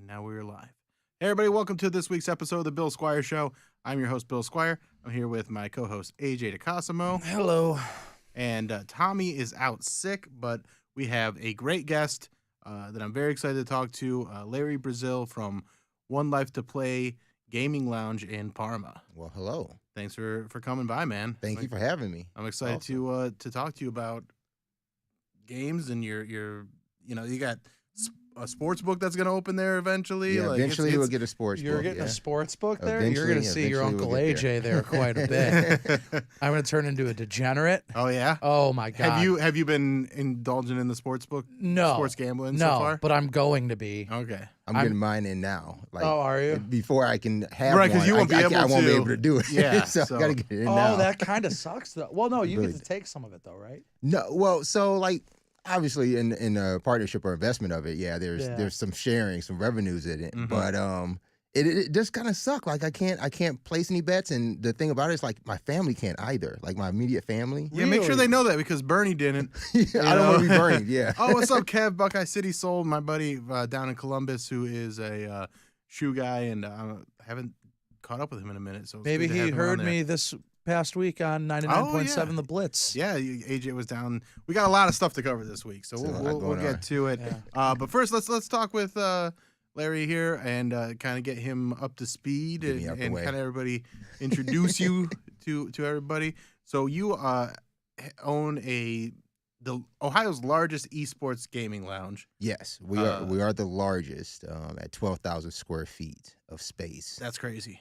Now we're live. Hey everybody, welcome to this week's episode of the Bill Squire Show. I'm your host, Bill Squire. I'm here with my co-host, AJ DeCosimo. Hello. And Tommy is out sick, but we have a great guest that I'm very excited to talk to, Larry Brazil from 1Life2Play Gaming Lounge in Parma. Well, hello. Thanks for coming by, man. Thank you for having me. I'm excited to talk to you about games and your you got a sports book that's going to open there eventually. Yeah, like eventually we'll get a sports book. You're getting a sports book there? Eventually, You're going to see your Uncle we'll AJ there quite a bit. I'm going to turn into a degenerate. Oh, yeah? Oh, my God. Have you been indulging in the sports book? No. Sports gambling no, so far? but I'm going to be. Okay. I'm getting mine in now. Like, oh, are you? Before I can have right, one, you won't I won't be able to do it. Yeah, so I got to get it in now. Oh, that kind of sucks, though. Well, no, you Really. get to take some of it, though, right? No, well, so like obviously in a partnership or investment of it, there's some sharing, some revenues in it, but it just kind of sucked. Like I can't place any bets, and the thing about it is like my family can't either, like my immediate family. Yeah, make sure they know that because Bernie didn't. I don't want to be burned. Yeah. Oh, what's up, Kev? Buckeye City Soul, my buddy down in Columbus, who is a shoe guy, and I haven't caught up with him in a minute. So it's Maybe good to have he him on heard there. me this past week on 99.7 The Blitz. Yeah, AJ was down. We got a lot of stuff to cover this week, so we'll get to it. Yeah. But first, let's talk with Larry here and kind of get him up to speed and kind of everybody introduce you to everybody. So you own the Ohio's largest esports gaming lounge. Yes, we are the largest at 12,000 square feet of space. That's crazy.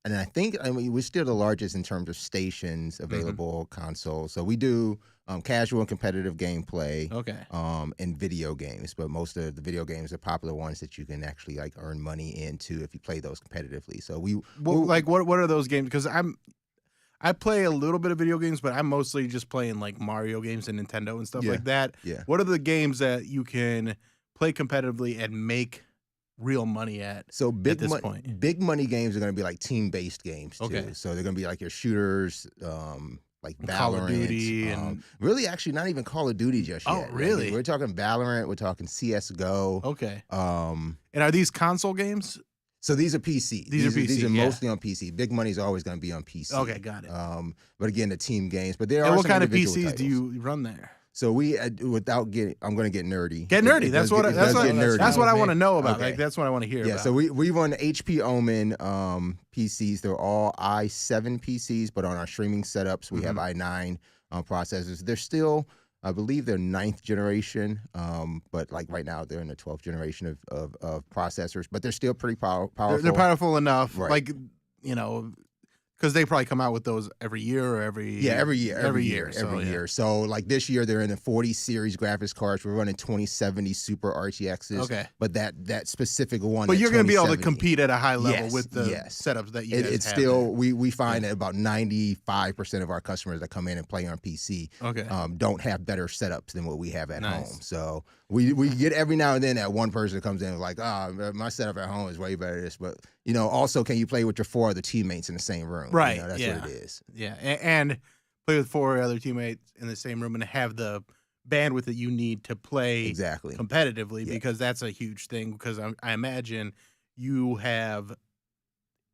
And I think we're still the largest in terms of stations, available consoles. So we do casual and competitive gameplay, and video games. But most of the video games are popular ones that you can actually like earn money into if you play those competitively. So what are those games? Because I play a little bit of video games, but I'm mostly just playing like Mario games and Nintendo and stuff like that. Yeah. What are the games that you can play competitively and make real money at? So big money games are going to be like team-based games too. Okay. So they're going to be like your shooters, like Valorant, Call of Duty, and really actually not even Call of Duty just yet. Oh, really? Like, we're talking Valorant, we're talking CS:GO. Okay. And are these console games? So these are PC. These are mostly on PC. Big money is always going to be on PC. Okay, got it. But again, the team games. But there are what some kind of individual PCs titles. do you run there? So I'm going to get nerdy. Get nerdy. That's what I want to know about. Okay. Like that's what I want to hear. Yeah. about. So we run HP Omen PCs. They're all i7 PCs, but on our streaming setups we have i9 processors. They're still, I believe, they're 9th generation, but like right now they're in the 12th generation of processors. But they're still pretty powerful. They're powerful enough. Right. Like because they probably come out with those every year or every year. So like this year they're in the 40 series graphics cards. We're running 2070 Super RTXs. Okay. But that specific one. But you're going to be able to compete at a high level with the setups that you guys it's have still there. we find that about 95% of our customers that come in and play on PC don't have better setups than what we have at home. So we get every now and then that one person comes in and is like, my setup at home is way better than this. But also, can you play with your 4 other teammates in the same room? Right. That's what it is. Yeah. And play with 4 other teammates in the same room and have the bandwidth that you need to play competitively because that's a huge thing. Because I imagine you have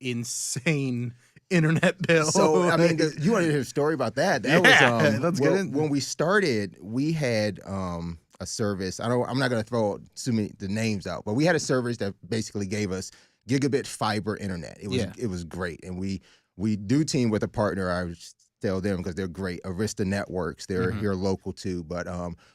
insane internet bills. So, I mean, you want to hear a story about that? That was let's get in. When we started, we had a service. I'm not going to throw the names out, but we had a service that basically gave us gigabit fiber internet. It was great, and we do team with a partner. I would tell them because they're great. Arista Networks, they're here local too, but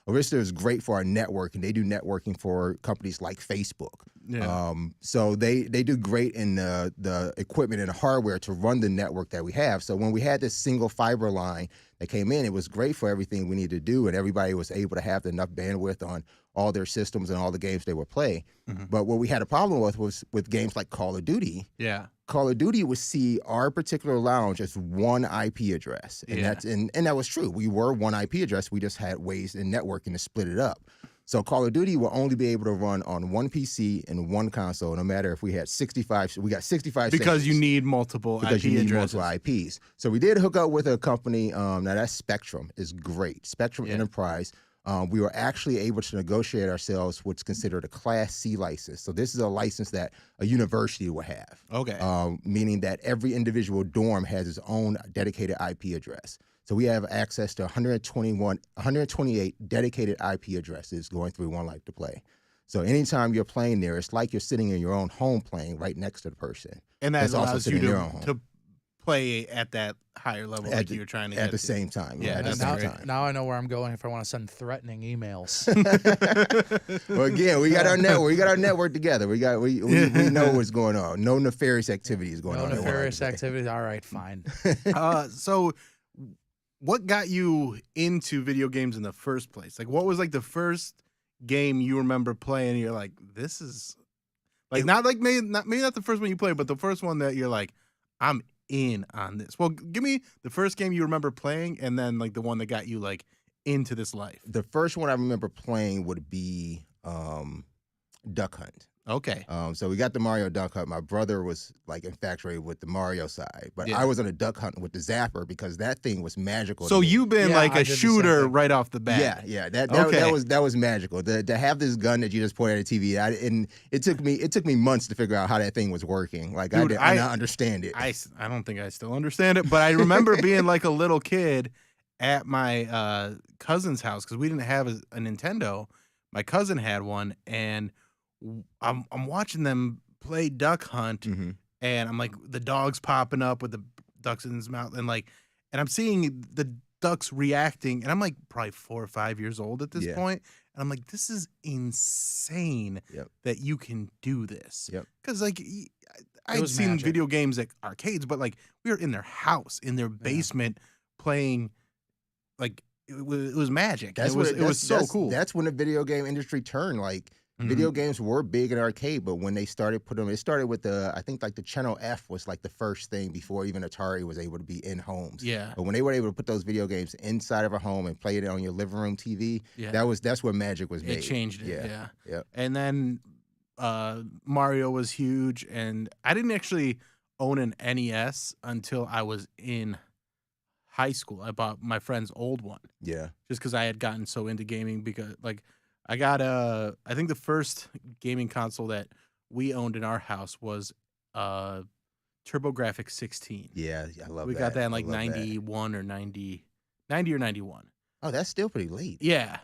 Arista is great for our network, and they do networking for companies like Facebook. Yeah. So they do great in the equipment and the hardware to run the network that we have. So when we had this single fiber line that came in, it was great for everything we needed to do, and everybody was able to have enough bandwidth on all their systems and all the games they would play. But what we had a problem with was with games like Call of Duty. Yeah. Call of Duty would see our particular lounge as one IP address. And and that was true. We were one IP address. We just had ways in networking to split it up. So Call of Duty will only be able to run on one PC and one console, no matter if we had 65. We got 65 because stations. You need multiple addresses. Multiple IPs. So we did hook up with a company. Now that Spectrum is great. Spectrum Enterprise. we were actually able to negotiate ourselves what's considered a Class C license. So this is a license that a university will have. Okay. Meaning that every individual dorm has its own dedicated IP address. So we have access to 128 dedicated IP addresses going through 1Life2Play. So anytime you're playing there, it's like you're sitting in your own home playing right next to the person. And that allows you to play at that higher level like you were trying to get at the same time. Yeah, at the same time. Now I know where I'm going if I want to send threatening emails. Well, again, we got our network. We got our network together. We know what's going on. No nefarious activities going on. No nefarious activities. All right, fine. So what got you into video games in the first place? Like, what was like the first game you remember playing? And you're like, this is like maybe not the first one you played, but the first one that you're like, I'm in on this. Well, give me the first game you remember playing, and then like the one that got you like into this life. The first one I remember playing would be Duck Hunt. Okay. So we got the Mario Duck Hunt. My brother was like infatuated with the Mario side, but I was on a Duck Hunt with the Zapper because that thing was magical. So you've been like a shooter right off the bat. Yeah. That was magical. To have this gun that you just point at a TV, and it took me months to figure out how that thing was working. Like I did not understand it. I don't think I still understand it, but I remember being like a little kid at my cousin's house because we didn't have a Nintendo. My cousin had one, and I'm watching them play Duck Hunt, and I'm like, the dog's popping up with the ducks in his mouth, and I'm seeing the ducks reacting, and I'm like probably 4 or 5 years old at this point, and I'm like, this is insane that you can do this. Because like I'd seen video games at arcades, but like we were in their house, in their basement, playing like it was magic. It was so cool. That's when the video game industry turned. Like. Video games were big in arcade, but when they started putting them, it started with I think like the Channel F was like the first thing before even Atari was able to be in homes. Yeah. But when they were able to put those video games inside of a home and play it on your living room TV, that's where magic was made. It changed it. Yeah. And then Mario was huge, and I didn't actually own an NES until I was in high school. I bought my friend's old one. Yeah. Just because I had gotten so into gaming because like. I got I think the first gaming console that we owned in our house was TurboGrafx 16. Yeah, I love that. We got that in like 91 or 90 or 91. Oh, that's still pretty late. Yeah.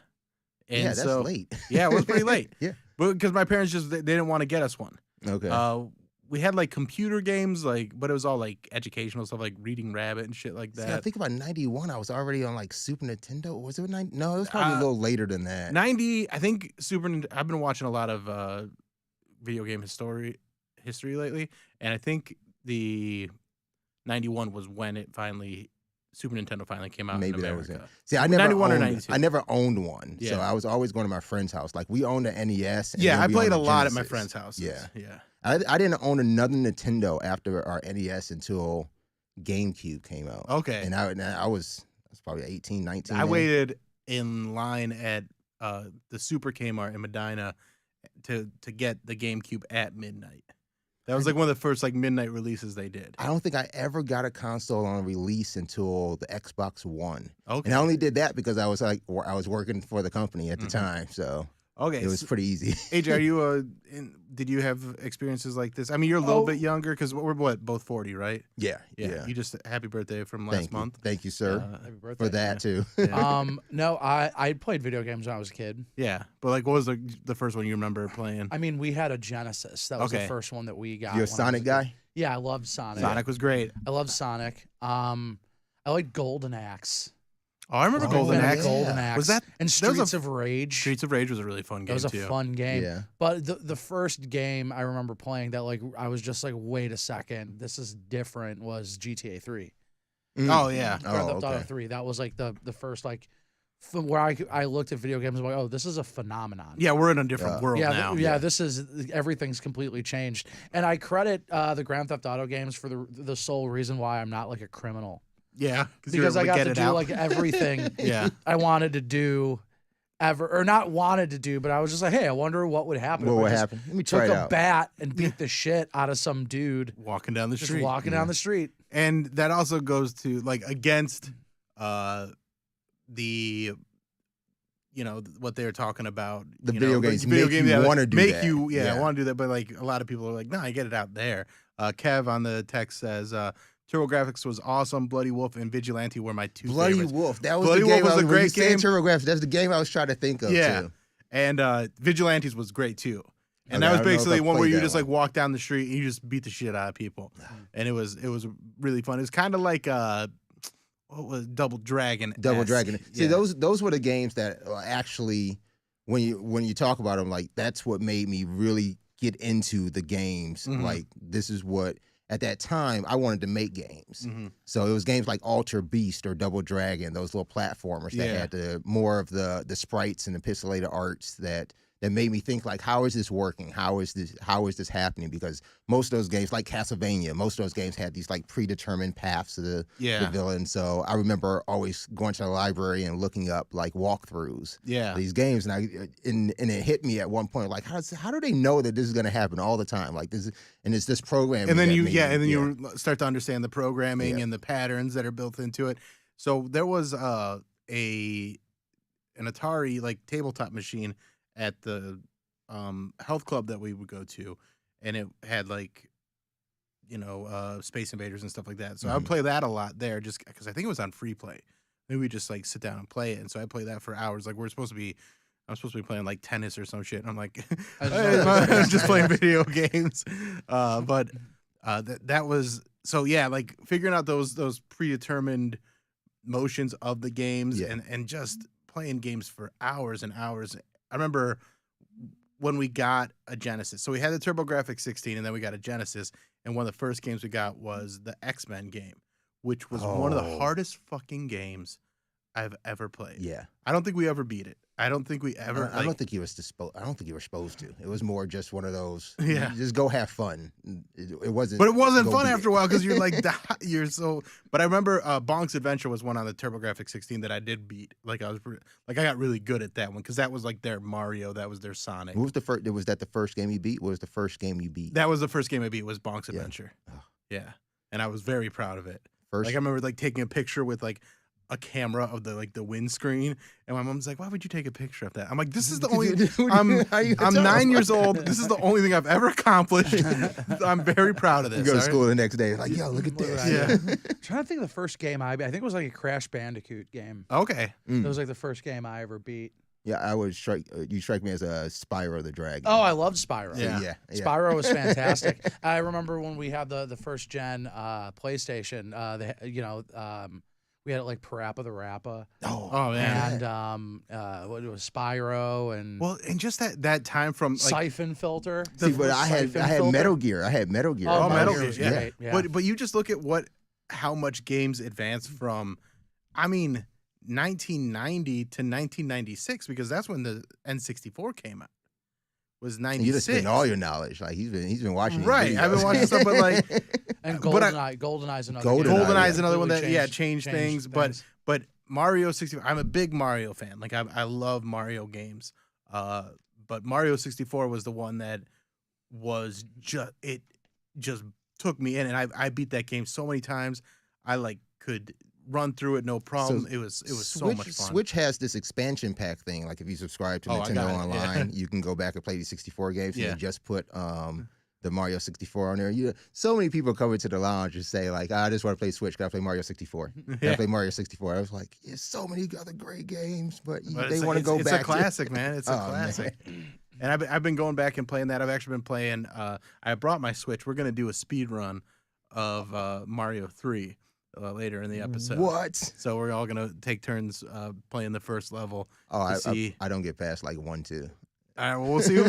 And that's late. Yeah, it was pretty late. Yeah. But because my parents they didn't want to get us one. Okay. We had like computer games, but it was all like educational stuff, like Reading Rabbit and shit like that. See, I think about 91. I was already on like Super Nintendo. Was it 90? No, it was probably a little later than that. 90. I think I've been watching a lot of video game history lately, and I think the 91 was when Super Nintendo finally came out. Maybe in that was America. it. See, I never 91 owned, or 92. I never owned one, Yeah. so I was always going to my friend's house. Like we owned an NES. And I played a lot at Genesis. my friend's house. Yeah. Yeah. I didn't own another Nintendo after our NES until GameCube came out. Okay. And I was probably 18, 19. I waited in line at the Super Kmart in Medina to get the GameCube at midnight. That was like one of the first like midnight releases they did. I don't think I ever got a console on release until the Xbox One. Okay. And I only did that because I was working for the company at the time, so okay, it was pretty easy. AJ, are you did you have experiences like this? I mean, you're a little bit younger because we're both 40, right? Yeah. You just happy birthday from last month. Thank you, sir. Happy birthday for that too. No, I played video games when I was a kid. Yeah, but like, what was the first one you remember playing? I mean, we had a Genesis. That was the first one that we got. You're a Sonic guy? Yeah, I loved Sonic. Sonic was great. I loved Sonic. I liked Golden Axe. Oh, I remember Golden Axe. Golden Axe. Was that and Streets of Rage? Streets of Rage was a really fun game. That was a fun game. Yeah. But the first game I remember playing that like I was just like, wait a second, this is different. Was GTA 3. Oh yeah. Grand Theft Auto 3. That was like the first like where I looked at video games and like, oh, this is a phenomenon. Yeah, we're in a different world now. This is everything's completely changed. And I credit the Grand Theft Auto games for the sole reason why I'm not like a criminal. Yeah, because I got to do like everything I wanted to do or not wanted to do, but I was just like, hey, I wonder what would happen. What would happen? Let me try it out. Took a bat and beat the shit out of some dude walking down the street. Walking down the street. And that also goes to like against the what they're talking about. The video games make you want to do that. I want to do that. But like a lot of people are like, no, I get it out there. Kev on the text says, TurboGrafx was awesome. Bloody Wolf and Vigilante were my two favorites. Bloody Wolf. That was the game. Was a great game. TurboGrafx, that's the game I was trying to think of too. And Vigilantes was great too. And that was basically one where you just like walk down the street and you just beat the shit out of people. And it was really fun. It was kind of like what was Double Dragon? Double Dragon. See, those were the games that actually, when you talk about them, like that's what made me really get into the games. Like this is what at that time I wanted to make games. So it was games like Alter Beast or Double Dragon, those little platformers that had more of the sprites and the pixelated arts that made me think like, how is this working? How is this happening? Because most of those games, like Castlevania, most of those games had these like predetermined paths to the villain. So I remember always going to the library and looking up like walkthroughs. These games, and it hit me at one point like, how do they know that this is going to happen all the time? Like this, and it's this programming. And then you start to understand the programming and the patterns that are built into it. So there was an Atari like tabletop machine at the health club that we would go to, and it had like Space Invaders and stuff like that. So I would play that a lot there, just because I think it was on free play. Maybe we just like sit down and play it, and so I play that for hours. Like I'm supposed to be playing like tennis or some shit, and I'm like, I'm just playing video games. But that was so like figuring out those predetermined motions of the games and just playing games for hours and hours. I remember when we got a Genesis. So we had the TurboGrafx 16, and then we got a Genesis. And one of the first games we got was the X-Men game, which was one of the hardest fucking games I've ever played. Yeah. I don't think we ever beat it. I don't think we ever. I don't think you were supposed to. It was more just one of those. Yeah. Just go have fun. It wasn't. But it wasn't fun after a while because you're like you're so. But I remember Bonk's Adventure was one on the TurboGrafx 16 that I did beat. Like I got really good at that one because that was like their Mario. That was their Sonic. What was the first? Was that the first game you beat? What was the first game you beat? That was the first game I beat. Was Bonk's Adventure. Yeah, and I was very proud of it. Like I remember like taking a picture with like a camera of the windscreen, and my mom's like, "Why would you take a picture of that?" I'm like, "This is the only." I'm 9 years old. This is the only thing I've ever accomplished. I'm very proud of this. You go to school the next day, like, "Yo, look at this." Yeah. I'm trying to think of the first game I think it was like a Crash Bandicoot game. Okay, it was like the first game I ever beat. Yeah, I would you strike me as a Spyro the Dragon. Oh, I loved Spyro. Yeah. Spyro was fantastic. I remember when we had the first gen PlayStation. We had it like Parappa the Rappa. Oh man. And what it was Spyro and and just that time from like, Siphon Filter. See, but I had Metal Gear. I had Metal Gear. Oh, Metal Gear. Yeah. Great. Yeah. But you just look at how much games advanced from 1990 to 1996, because that's when the N64 came out. Was 96. You just spend all your knowledge. Like he's been watching. Right, I've been watching stuff, but like, and GoldenEye's another. GoldenEye's another one that changed things. But Mario 64, I'm a big Mario fan. Like I love Mario games. But Mario 64 was the one that was just took me in, and I beat that game so many times. I like could run through it no problem. So it was so much fun. Switch has this expansion pack thing. Like if you subscribe to Nintendo Online, you can go back and play these 64 games. And they just put the Mario 64 on there. So many people come into the lounge and say like, I just want to play Switch. Can I play Mario 64? Can I play Mario 64? I was like, there's so many other great games, but they want to go back. It's a classic, man. It's a classic. Man. And I've been going back and playing that. I've actually been playing. I brought my Switch. We're gonna do a speed run of Mario 3. Later in the episode. What? So we're all gonna take turns playing the first level. Oh, I don't get past like 1, 2. All right, well, we'll see.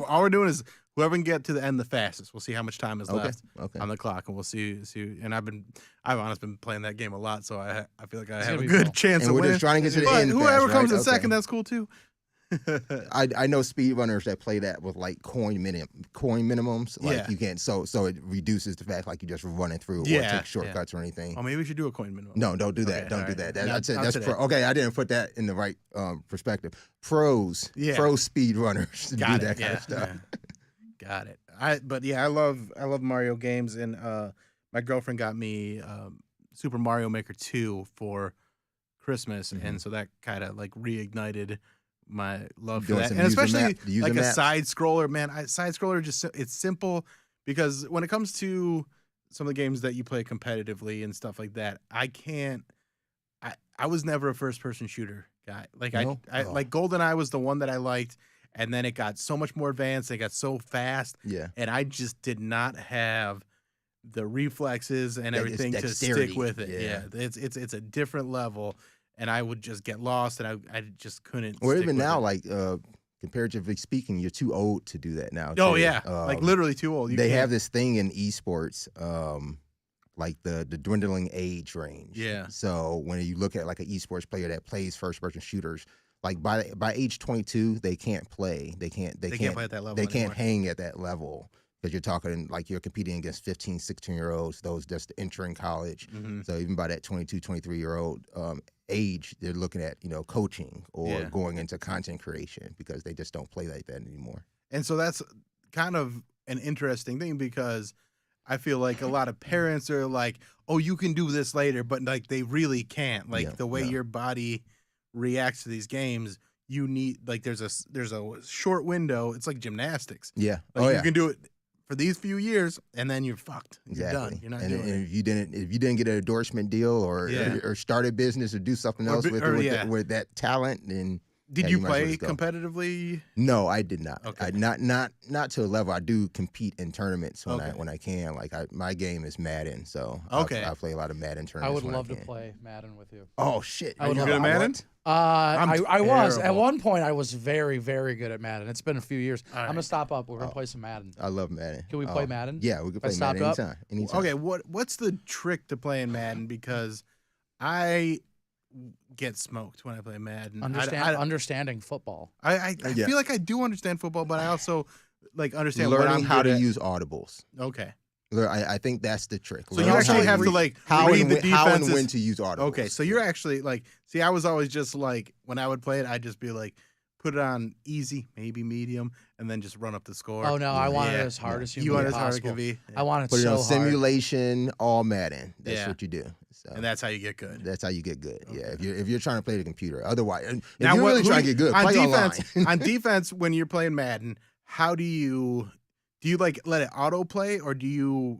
All we're doing is whoever can get to the end the fastest. We'll see how much time is left on the clock, and we'll see. And I've honestly been playing that game a lot, so I feel like I have a good chance of winning. Just trying to get to the but end. Whoever comes in second, that's cool too. I know speedrunners that play that with like coin minimums. Like you can't, so it reduces the fact like you just running through or take shortcuts or anything. Oh, maybe we should do a coin minimum. No, don't do that. Don't do that. That's okay. I didn't put that in the right perspective. Pro speedrunners do that kind of stuff. Yeah. Got it. I love Mario games, and my girlfriend got me Super Mario Maker 2 for Christmas, Mhm. and so that kind of like reignited my love for Doing that, some and user especially map- the user like a maps? side scroller. Man, side scroller just it's simple because when it comes to some of the games that you play competitively and stuff like that, I can't. I was never a first person shooter guy. Like No? I Oh. like GoldenEye was the one that I liked, and then it got so much more advanced. It got so fast, Yeah. and I just did not have the reflexes and That is everything to dexterity. stick with it. Yeah. Yeah, it's a different level, and I would just get lost, and I just couldn't. Or stick even with now, it. like comparatively speaking, you're too old to do that now. Oh too. yeah, like literally too old. You They can't. have this thing in esports, like the dwindling age range. Yeah. So when you look at like an esports player that plays first person shooters, like by age 22, they can't play. They can't play at that level They can't anymore. hang at that level because you're talking like you're competing against 15, 16-year-olds, those just entering college. Mhm. So even by that 22, 23-year-old age, they're looking at, coaching or Yeah. going into content creation because they just don't play like that anymore. And so that's kind of an interesting thing because I feel like a lot of parents are like, "Oh, you can do this later," but like they really can't. Like Yeah, the way no. your body reacts to these games, you need like there's a short window. It's like gymnastics. Yeah. Like Oh you yeah. can do it for these few years, and then you're fucked. You're Exactly. done. You're not and, doing and it. if you didn't get an endorsement deal or Yeah. or start a business or do something Or else be- with or, it, yeah. with that talent, then Did yeah, you you might as well play just go. competitively? No, I did not. Okay. Not to a level. I do compete in tournaments when Okay. I can. Like my game is Madden, so Okay. I play a lot of Madden tournaments. I would when love to can. play Madden with you. Oh shit! I would you love good at to. Madden? What? I was at terrible. one point. I was very, very good at Madden. It's been a few years. All I'm gonna right. stop up. We're gonna play some Madden. I love Madden. Can we play Madden? Yeah, we can If I play Madden stopped up? anytime. Anytime. Okay, what's the trick to playing Madden? Because I get smoked when I play Madden. Understanding football. I Yeah. feel like I do understand football, but I also like understand what Learning I'm how good to at. use audibles. Okay, I think that's the trick. so you Learn actually how have to like how read and the when, how and defenses. when to use audibles. Okay, so you're actually like, see, I was always just like when I would play it, I'd just be like, put it on easy, maybe medium, and then just run up the score. Oh no, I want it Yeah. as hard as You humanly want it as hard as it possible. can be. I want it Put it so on hard. simulation, all Madden. That's Yeah. what you do. So And that's how you get good. that's how you get good. Okay. Yeah, if you're trying to play the computer. Otherwise, if Now, you're really who- trying to get good, on play defense, online. on defense, when you're playing Madden, how do you like let it autoplay, or do you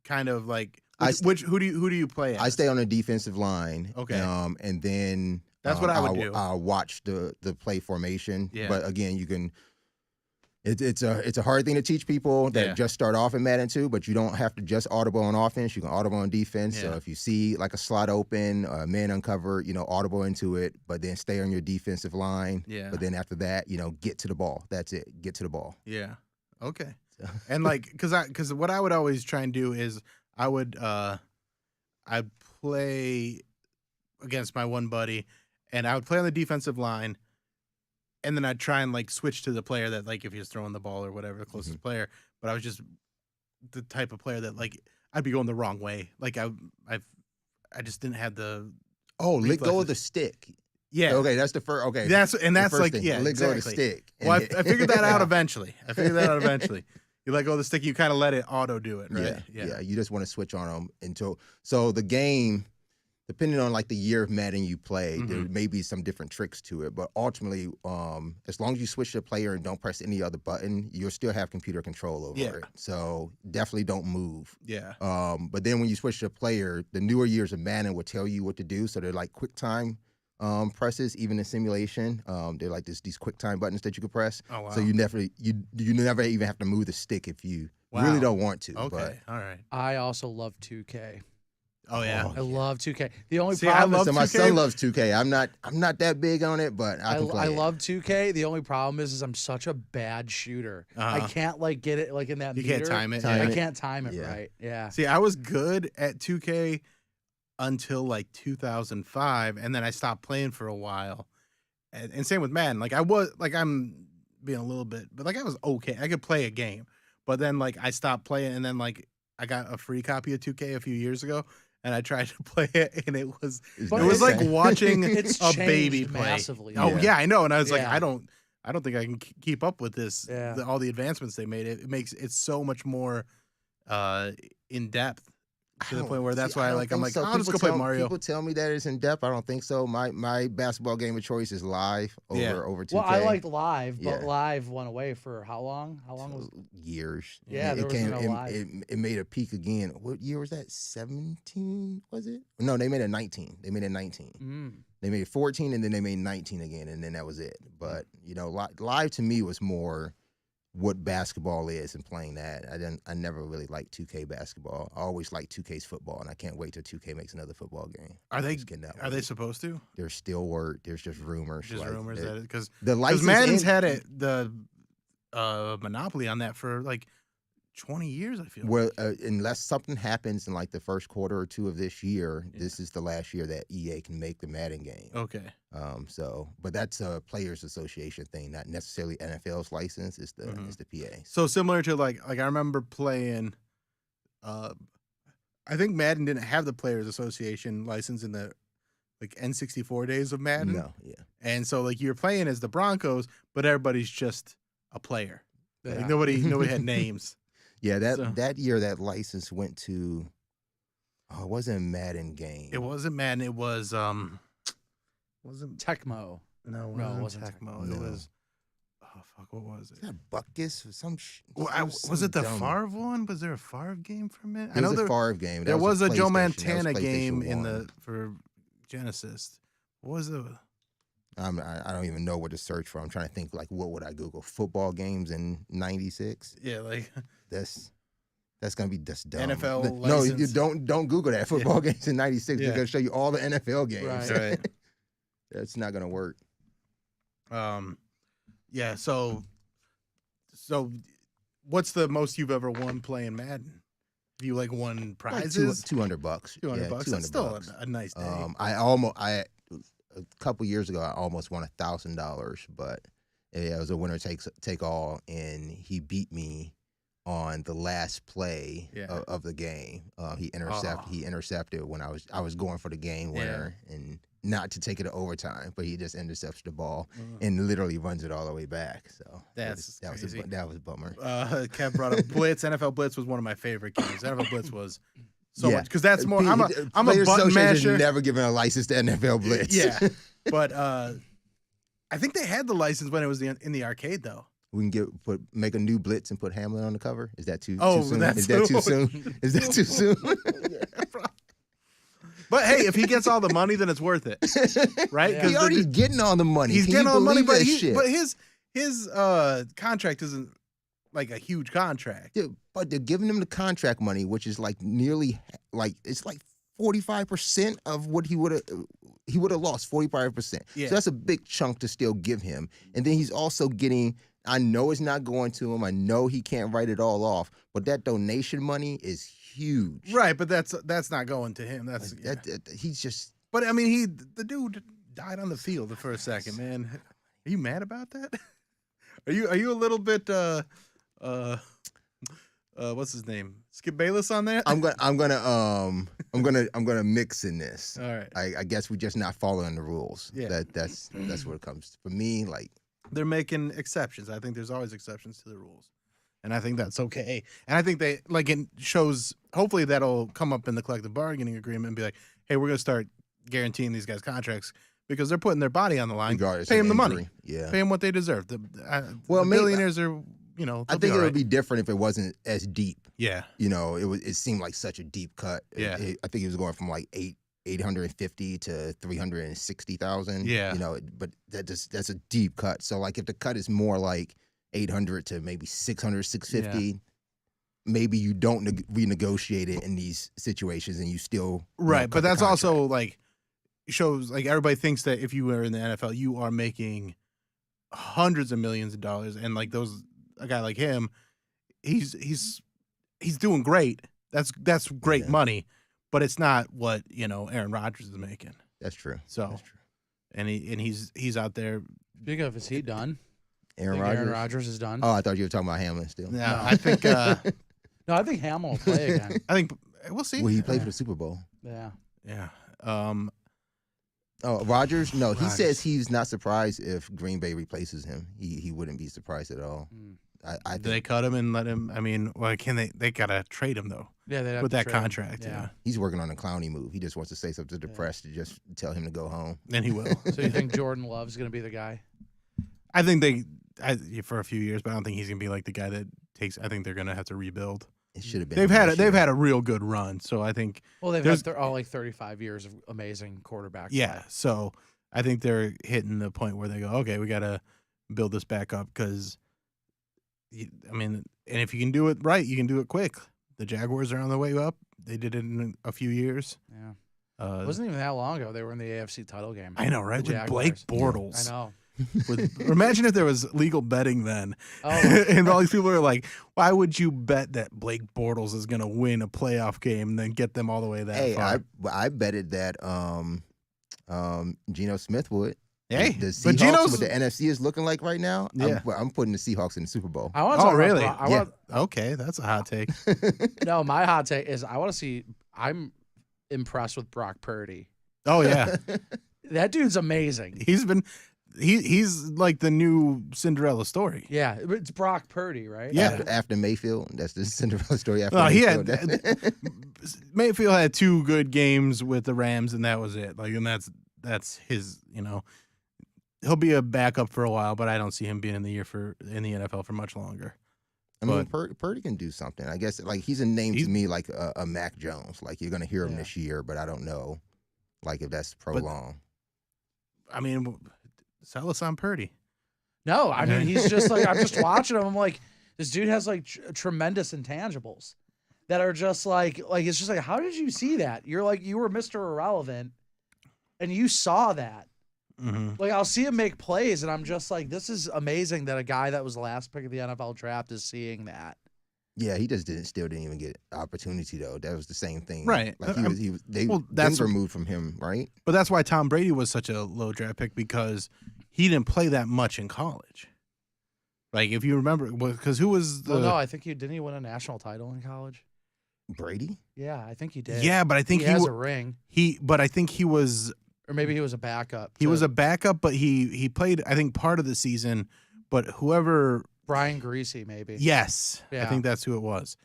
kind of like who do you play as? I stay on the defensive line. Okay. And then That's what I would do. I'll watch the play formation. Yeah. But again, you can. It's a hard thing to teach people that Yeah. just start off in Madden 2, but you don't have to just audible on offense. You can audible on defense. So Yeah. if you see like a slot open, man uncover, audible into it, but then stay on your defensive line. Yeah. But then after that, get to the ball. That's it. Get to the ball. Yeah. Okay. So. And like, cause what I would always try and do is I'd play against my one buddy, and I would play on the defensive line, and then I'd try and like switch to the player that like if he was throwing the ball or whatever, the closest player. But I was just the type of player that like I'd be going the wrong way. Like I just didn't have the Oh, let go reflexes. of the stick. yeah. Okay, that's the first. Okay, That's the like first thing. yeah, let go of the exactly. stick. Well, I And- figured that out eventually. You let go of the stick, you kind of let it auto do it, right? Yeah. You just want to switch on them until so the game, depending on like the year of Madden you play, there may be some different tricks to it. But ultimately, as long as you switch the player and don't press any other button, you'll still have computer control over Yeah. it. So definitely don't move. Yeah. But then when you switch the player, the newer years of Madden will tell you what to do. So they're like quick time presses, even in simulation. They're like these quick time buttons that you can press. Oh wow. So you never even have to move the stick if you really Wow. don't want to. Okay. All right. I also love 2K. Oh yeah. Oh, I love 2K. The only See, I problem love is So my 2K. son loves 2K. I'm not that big on it, but I can play I it. love 2K. The only problem is I'm such a bad shooter. I Uh-huh. can't like get it like in that You meter. can't time it. Time I yeah. it. can't time it Yeah. right. Yeah. See, I was good at 2K until like 2005, and then I stopped playing for a while. And same with Madden. Like I was like I'm being a little bit, but like I was okay. I could play a game, but then like I stopped playing, and then like I got a free copy of 2K a few years ago, and I tried to play it, and it was It's But not it was the like same. watching It's a baby changed play. massively. Oh Yeah. yeah, I know. And I was like, Yeah. I don't think I can keep up with this. Yeah. All the advancements they made. It makes it so much more in depth. to the point where that's why I'm like, so. I'll just go play Mario. People tell me that it's in depth. I don't think so. My basketball game of choice is Live over 2K. Well, I liked Live, but Live went away for how long? How long was years? Yeah, there was no Live. It made a peak again. What year was that? 17 was it? No, they made it 19. They made it 19. They made 14 and then they made 19 again, and then that was it. But Live to me was more what basketball is and playing that. I never really liked 2K basketball. I always liked 2K's football, and I can't wait till 2K makes another football game. Are they supposed to? There's still word. There's just rumors. Just rumors that because Madden's had the monopoly on that for like 20 years, I feel. Well, unless something happens in like the first quarter or two of this year, this is the last year that EA can make the Madden game. Okay. But that's a Players Association thing, not necessarily NFL's license. It's the PA. So similar to like I remember playing. I think Madden didn't have the Players Association license in the like N64 days of Madden. No, yeah. And so like you're playing as the Broncos, but everybody's just a player. Yeah. Like nobody had names. Yeah, that year that license went to it wasn't a Madden game. It wasn't Madden, it was wasn't Tecmo. No, it wasn't Tecmo. No. It was what was it? Is that Buckus or some was it the Favre one? Was there a Favre game from it? I know there was a Favre game. There was a Joe Montana game for Genesis. What was it? I don't even know what to search for. I'm trying to think, like, what would I Google? Football games in '96? Yeah, like that's gonna be dumb. NFL No, license. you don't Google that. Football games in '96. Yeah. They're gonna show you all the NFL games. Right. That's not gonna work. Yeah. So, what's the most you've ever won playing Madden? Have you like won prizes? $200. $200. That's still a nice day. A couple years ago, I almost won $1,000, but it was a winner take all, and he beat me on the last play of the game. He intercepted when I was going for the game winner, and not to take it to overtime, but he just intercepts the ball and literally runs it all the way back. So that was a bummer. Kev brought up Blitz. NFL Blitz was one of my favorite games. NFL Blitz was so much because that's more. I'm a button masher. Never given a license to NFL Blitz. Yeah, but I think they had the license when it was in the arcade though. We can make a new Blitz and put Hamlin on the cover. Is that too soon? Is that too soon? Is that too soon? But hey, if he gets all the money, then it's worth it, right? He's already getting all the money. He's getting all the money, but his contract isn't like a huge contract. Yeah, but they're giving him the contract money, which is like nearly it's like 45% of what he would have lost. 45%. Yeah. So that's a big chunk to still give him, and then he's also getting. I know it's not going to him. I know he can't write it all off, but that donation money is huge. Right, but that's not going to him. That's he's just. But I mean, the dude died on the field for a second, man. Are you mad about that? Are you a little bit what's his name? Skip Bayless on that? I'm gonna mix in this. All right. I guess we're just not following the rules. Yeah. That's what it comes to. For me, like. They're making exceptions. I think there's always exceptions to the rules. And I think that's okay. And I think they it shows hopefully that'll come up in the collective bargaining agreement and be like, hey, we're gonna start guaranteeing these guys contracts because they're putting their body on the line. Regardless pay them the injury. money. Yeah. Pay them what they deserve. The billionaires are, I think it would be different if it wasn't as deep. Yeah. It seemed like such a deep cut. Yeah. I think it was going from like 850 to 360,000. Yeah. But that's a deep cut. So like if the cut is more like 800 to maybe 600, 650, maybe you don't renegotiate it in these situations and you still right. But that's also like shows like everybody thinks that if you were in the NFL, you are making hundreds of millions of dollars, and like a guy like him, he's doing great. That's great money. But it's not what Aaron Rodgers is making. That's true. So, that's true. And he's out there. Speaking of, is he done? Aaron Rodgers is done. Oh, I thought you were talking about Hamlin still. No, I think. No, I think Hamlin will play again. I think we'll see. Well, he played for the Super Bowl. Yeah. Yeah. Rodgers? No, he says he's not surprised if Green Bay replaces him. He wouldn't be surprised at all. I think they cut him and let him. I mean, why can't they? They gotta trade him though. with that contract. Yeah. He's working on a Clowney move. He just wants to say something to the press to just tell him to go home. And he will. So you think Jordan Love's going to be the guy? I think for a few years, but I don't think he's going to be like the guy that takes. I think they're going to have to rebuild. It should have been. They've had a real good run, so I think. Well, they've had all like 35 years of amazing quarterback. Yeah, play. so I think they're hitting the point where they go, okay, we got to build this back up because, I mean, and if you can do it right, you can do it quick. The Jaguars are on the way up. They did it in a few years. Yeah. It wasn't even that long ago. They were in the AFC title game. I know, right? With Blake Bortles. I know. Imagine if there was legal betting then. Oh. And all these people are like, why would you bet that Blake Bortles is going to win a playoff game and then get them all the way that far? I betted that Geno Smith would. Hey, the Seahawks, what the NFC is looking like right now, I'm putting the Seahawks in the Super Bowl. Really? Okay, that's a hot take. No, my hot take is I want to see. I'm impressed with Brock Purdy. Oh yeah, that dude's amazing. He's like the new Cinderella story. Yeah, it's Brock Purdy, right? Yeah, after Mayfield, that's the Cinderella story. After Mayfield. Mayfield had 2 good games with the Rams, and that was it. Like, and that's his. He'll be a backup for a while, but I don't see him being in the NFL for much longer. I mean, Purdy can do something. I guess like he's a name to me like a Mac Jones. Like you're gonna hear him this year, but I don't know, like if that's prolonged. I mean, sell us on Purdy. No, I mean he's just like I'm just watching him. I'm like, this dude has like tremendous intangibles that are just like it's just like, how did you see that? You're like you were Mr. Irrelevant, and you saw that. Mm-hmm. Like I'll see him make plays, and I'm just like, this is amazing that a guy that was the last pick of the NFL draft is seeing that. Yeah, he just still didn't even get opportunity though. That was the same thing, right? Like that's removed from him, right? But that's why Tom Brady was such a low draft pick because he didn't play that much in college. Like if you remember, because who was the? Well, no, I think didn't he win a national title in college? Brady? Yeah, I think he did. Yeah, but I think he has a ring. But I think he was. Or maybe he was a backup. He was a backup, but he played, I think, part of the season. But whoever... Brian Greasy, maybe. Yes. Yeah. I think that's who it was.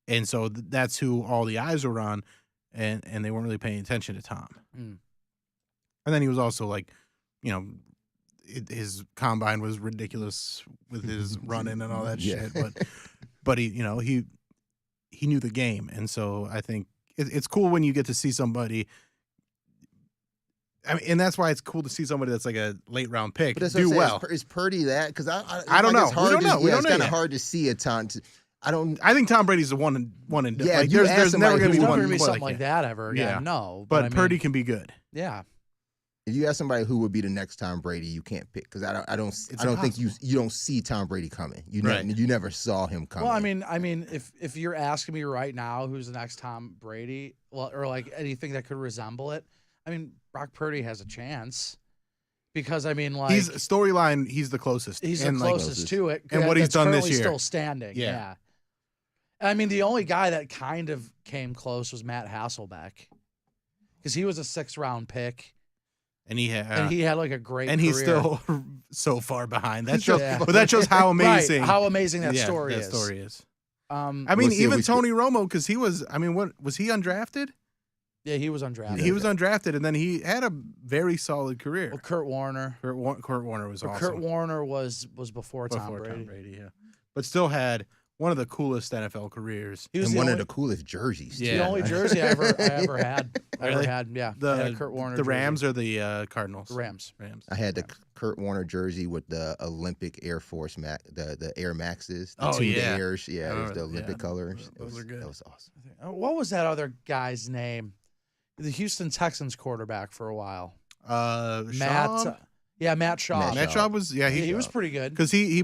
And so that's who all the eyes were on, and they weren't really paying attention to Tom. Mm. And then he was also like, his combine was ridiculous with his running and all that shit. But he knew the game. And so I think it's cool when you get to see somebody... I mean, and that's why it's cool to see somebody that's like a late round pick do well. Is Purdy that? Because I don't know. We don't know. It's kind of hard to see a ton. I think Tom Brady's the one and done. Yeah, like, there's never going to be one. Never going to be something like that ever again. Yeah. No, but Purdy can be good. Yeah. If you ask somebody who would be the next Tom Brady, you can't pick because I don't think you don't see Tom Brady coming. You never saw him coming. Well, I mean, if you're asking me right now who's the next Tom Brady, or like anything that could resemble it, I mean, Brock Purdy has a chance because, I mean, like... He's storyline, he's the closest. He's the closest to it. And what he's done this year. Still standing, yeah. I mean, the only guy that kind of came close was Matt Hasselbeck because he was a 6th-round pick. And he had like a great and career. He's still so far behind. That shows, but that shows how amazing... Right, how amazing that story is. I mean, even Tony Romo, because he was... I mean, what was he undrafted? Yeah, he was undrafted. He was undrafted, and then he had a very solid career. Well, Kurt Warner. Kurt Warner was awesome. Kurt Warner was before Tom Brady. Yeah. But still had one of the coolest NFL careers. He was one of the coolest jerseys. Yeah. The only jersey I ever had. Really? Yeah. The Kurt Warner. The Rams or the Cardinals? The Rams. I had the Kurt Warner jersey with the Olympic Air Force the Air Maxes. The Airs. Yeah, it was the Olympic colors. Those are good. That was awesome. What was that other guy's name? The Houston Texans quarterback for a while. Matt Schaub. Matt Schaub. Matt Schaub was he was pretty good because he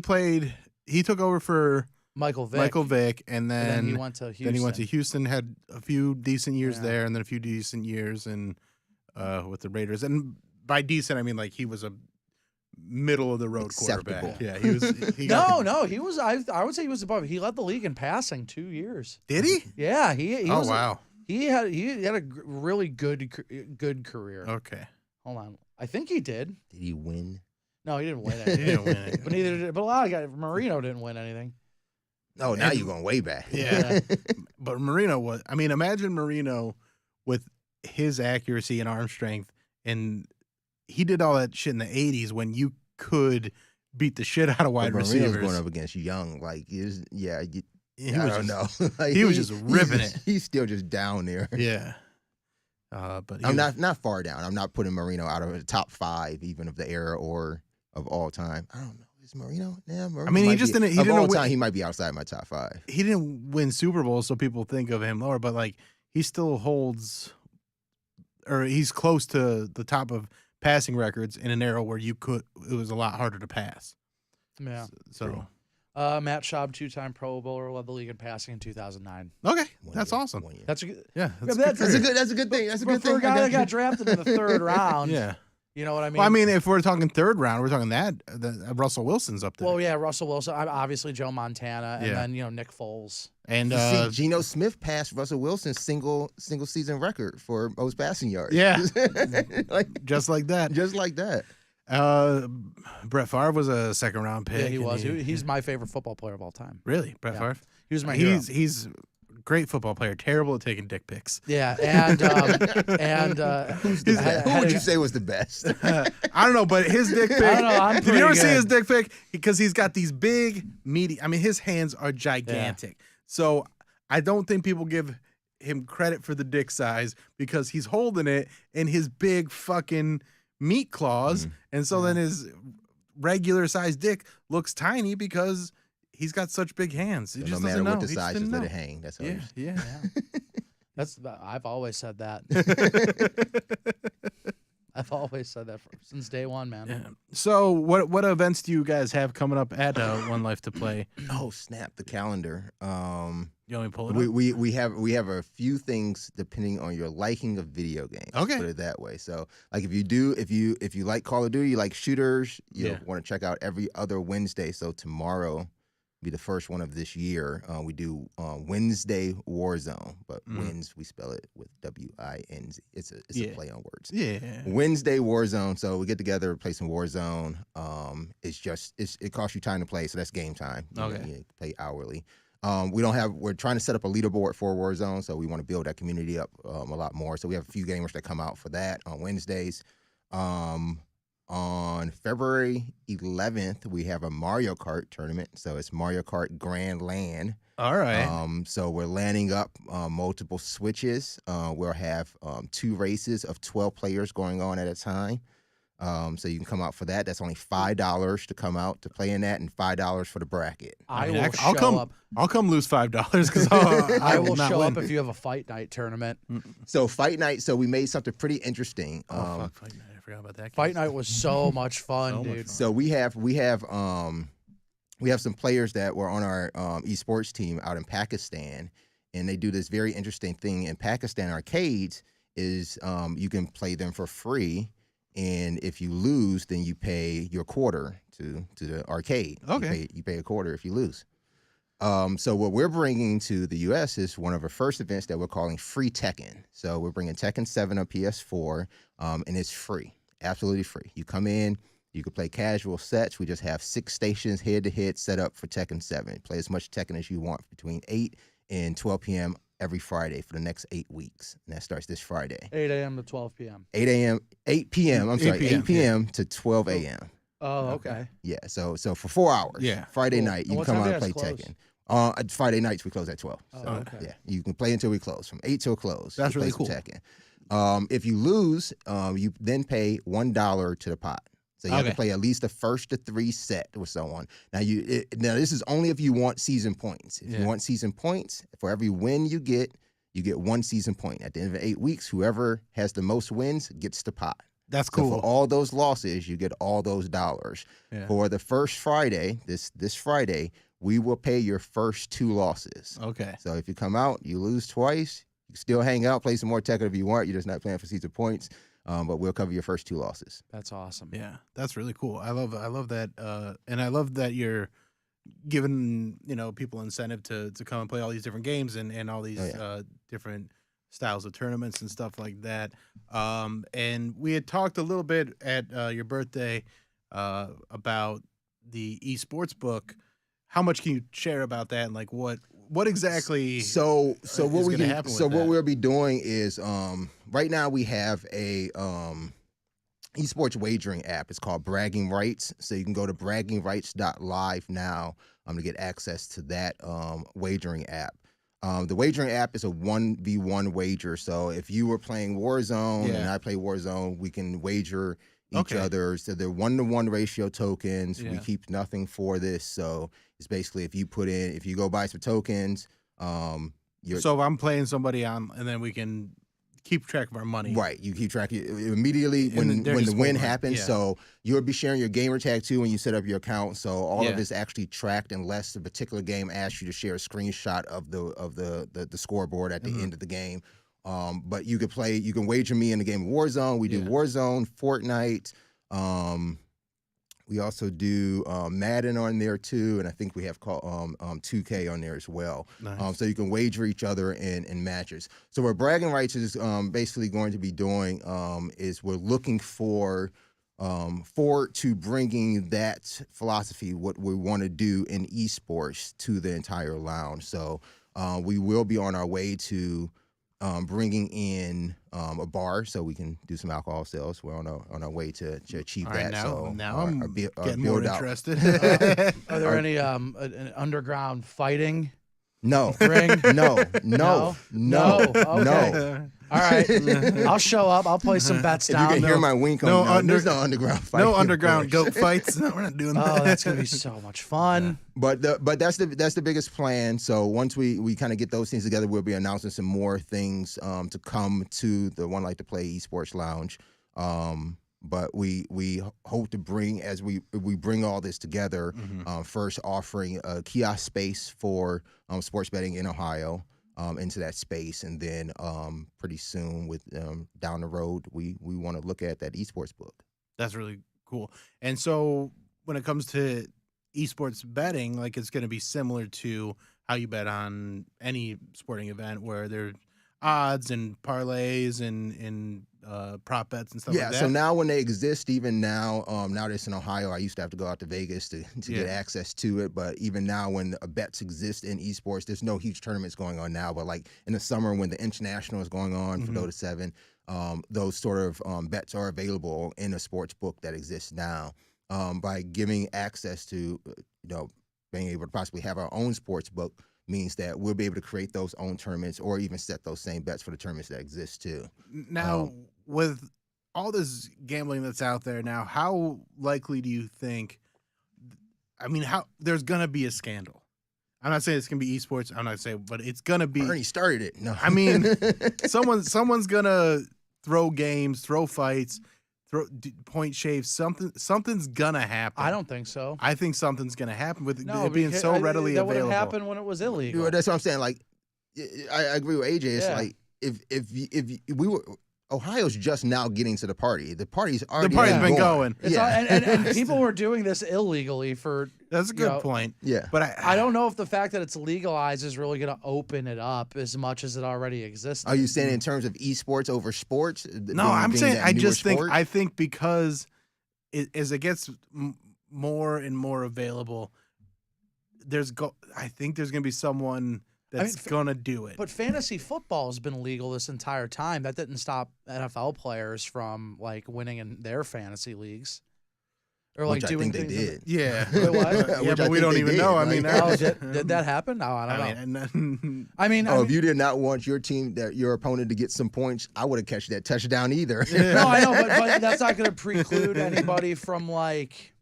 took over for Michael Vick, and then he went to Houston. Then he went to Houston, had a few decent years there, and then a few decent years with the Raiders. And by decent, I mean like he was a middle of the road quarterback. Yeah, he was. He was. I would say he was above. He led the league in passing 2 years. Did he? Yeah, he was. Wow. He had a really good career. Okay. Hold on. I think he did. Did he win? No, he didn't win anything. But neither did. But a lot of guys. Marino didn't win anything. Oh, now you're going way back. Yeah. But Marino was, I mean, imagine Marino with his accuracy and arm strength, and he did all that shit in the 80s when you could beat the shit out of wide receivers. Going up against Young, like, he was like, he was just ripping it. He's still just down there. Yeah. But I'm not far down. I'm not putting Marino out of the top 5, even of the era or of all time. I don't know. Is Marino? Yeah, Marino. I mean, he just didn't. He didn't win. He might be outside my top 5. He didn't win Super Bowls, so people think of him lower. But like, he still holds, or he's close to the top of passing records in an era where it was a lot harder to pass. Yeah. So. Matt Schaub, 2-time Pro Bowler, led the league in passing in 2009. Okay, that's awesome. That's a good. Yeah, that's a good thing. That's a good thing. For a guy that got drafted in the 3rd round. Yeah. You know what I mean? Well, I mean, if we're talking 3rd round, we're talking Russell Wilson's up there. Well, yeah, Russell Wilson. Obviously, Joe Montana, and then Nick Foles. And Geno Smith passed Russell Wilson's single season record for most passing yards. Yeah, just like that. Just like that. Brett Favre was a 2nd round pick. Yeah, he was. He's my favorite football player of all time. Really, Brett Favre? He was my hero. He's great football player, terrible at taking dick pics. Yeah, and who would you say was the best? I don't know, but his dick pic. I don't know, did you ever see his dick pic? Because he's got these big, meaty. I mean, his hands are gigantic. Yeah. So I don't think people give him credit for the dick size because he's holding it in his big fucking meat claws, and so then his regular sized dick looks tiny because he's got such big hands. He just doesn't know. What the size, just let it hang. That's all. Yeah. I've always said that. I've always said that since day one, man. Yeah. So, what events do you guys have coming up at 1Life2Play? Oh, snap the calendar. You want me to pull it up? We have a few things depending on your liking of video games. Okay, put it that way. So, like if you like Call of Duty, you like shooters, you want to check out every other Wednesday. So tomorrow be the first one of this year. We do Wednesday Warzone, but wins we spell it with W-I-N-Z. It's a play on words. Yeah. Wednesday Warzone. So we get together, play some Warzone. It costs you time to play, so that's game time. You play hourly. We're trying to set up a leaderboard for Warzone, so we want to build that community up a lot more. So we have a few gamers that come out for that on Wednesdays. On February 11th, we have a Mario Kart tournament. So it's Mario Kart Grand LAN. All right. So we're landing up multiple switches. We'll have 2 races of 12 players going on at a time. So you can come out for that. That's only $5 to come out to play in that, and $5 for the bracket. I'll come lose $5 because I will show up if you have a fight night tournament. So fight night. So we made something pretty interesting. Fuck fight night. I forgot about that. Fight night was so much fun, dude. So we have some players that were on our esports team out in Pakistan, and they do this very interesting thing in Pakistan. Arcades is you can play them for free. And if you lose, then you pay your quarter to the arcade. Okay. You pay a quarter if you lose. So what we're bringing to the U.S. is one of our first events that we're calling Free Tekken. So we're bringing Tekken 7 on PS4, and it's free, absolutely free. You come in, you can play casual sets. We just have 6 stations head-to-head set up for Tekken 7. Play as much Tekken as you want between 8 and 12 p.m. every Friday for the next 8 weeks. And that starts this Friday. 8 a.m. to 12 p.m. 8 p.m. to 12 a.m. Oh, okay. Yeah, so for 4 hours. Yeah. Friday night, you can come out and play close? Tekken. Friday nights, we close at 12. So, okay. Yeah, you can play until we close, from 8 till close. That's really cool. Tekken. If you lose, you then pay $1 to the pot. So you have to play at least the first to 3 set with someone. Now this is only if you want season points. If you want season points, for every win you get 1 season point. At the end of 8 weeks, whoever has the most wins gets the pot. That's cool. So for all those losses, you get all those dollars. Yeah. For the first Friday, this Friday, we will pay your first 2 losses. Okay. So if you come out, you lose twice, you can still hang out, play some more Tekken if you want. You're just not playing for season points. But we'll cover your first 2 losses. That's awesome. Yeah, that's really cool. I love that, and I love that you're giving people incentive to come and play all these different games and all these different styles of tournaments and stuff like that. And we had talked a little bit at your birthday about the esports book. how much can you share about that, and like what exactly? So what we happen? So what we'll be doing is right now we have a esports wagering app. It's called Bragging Rights. So you can go to braggingrights.live now to get access to that wagering app. The wagering app is a 1v1 wager. So if you were playing Warzone and I play Warzone, we can wager each other. So they're 1-to-1 ratio tokens. We keep nothing for this. So it's basically if you go buy some tokens, so if I'm playing somebody on, and then we can keep track of our money. Right. You keep track immediately when the win happens. Yeah. So you'll be sharing your gamer tag too when you set up your account. So all of it's actually tracked unless the particular game asks you to share a screenshot of the scoreboard at the end of the game. But you can wager me in the game of Warzone. We do Warzone, Fortnite. We also do Madden on there too, and I think we have called 2K on there as well. Nice. So you can wager each other in matches. So what Bragging Rights is basically going to be doing is we're looking forward to bringing that philosophy, what we want to do in esports, to the entire lounge. So we will be on our way to bringing in a bar so we can do some alcohol sales. We're on our way to achieve that. Now I'm getting more interested. Are there any an underground fighting? No. Ring? No. Okay. All right. I'll show up. I'll play some bets down. You can hear my wink on there's no underground fighting. No underground goat fights. No, we're not doing that. Oh, that's gonna be so much fun. But that's the biggest plan. So once we kind of get those things together, we'll be announcing some more things to come to the 1Life2Play Esports Lounge. But we hope to bring, as we bring all this together, first offering a kiosk space for sports betting in Ohio. Into that space, and then pretty soon with down the road we want to look at that esports book. That's really cool. And so when it comes to esports betting, like it's going to be similar to how you bet on any sporting event, where there's odds and parlays and prop bets and stuff like that. Yeah, so now when they exist, even now that it's in Ohio, I used to have to go out to Vegas to get access to it. But even now when bets exist in esports, there's no huge tournaments going on now. But like in the summer when the international is going on for Dota 7, those sort of bets are available in a sports book that exists now. By giving access to, being able to possibly have our own sports book means that we'll be able to create those own tournaments or even set those same bets for the tournaments that exist too. Now, with all this gambling that's out there now, how likely do you think, how there's going to be a scandal? I'm not saying it's going to be esports. I'm not saying, but it's going to be. Bernie started it. No. Someone's going to throw games, throw fights, point shaves. Something's going to happen. I don't think so. I think something's going to happen with it being so readily available. That would have happened when it was illegal. That's what I'm saying. Like, I agree with AJ. It's like, if we were, Ohio's just now getting to the party. The party's already been going. And people were doing this illegally for. That's a good point. Yeah, but I don't know if the fact that it's legalized is really going to open it up as much as it already exists. Are you saying in terms of esports over sports? No, I'm saying I think because as it gets more and more available, I think there's going to be someone that's going to do it. But fantasy football has been legal this entire time. That didn't stop NFL players from like winning in their fantasy leagues. Or like doing things. They did. Yeah. Yeah, but we don't even know. Did that happen? No, I don't know. If you did not want your team, your opponent to get some points, I would have catched that touchdown either. Yeah. No, I know, but that's not going to preclude anybody from like,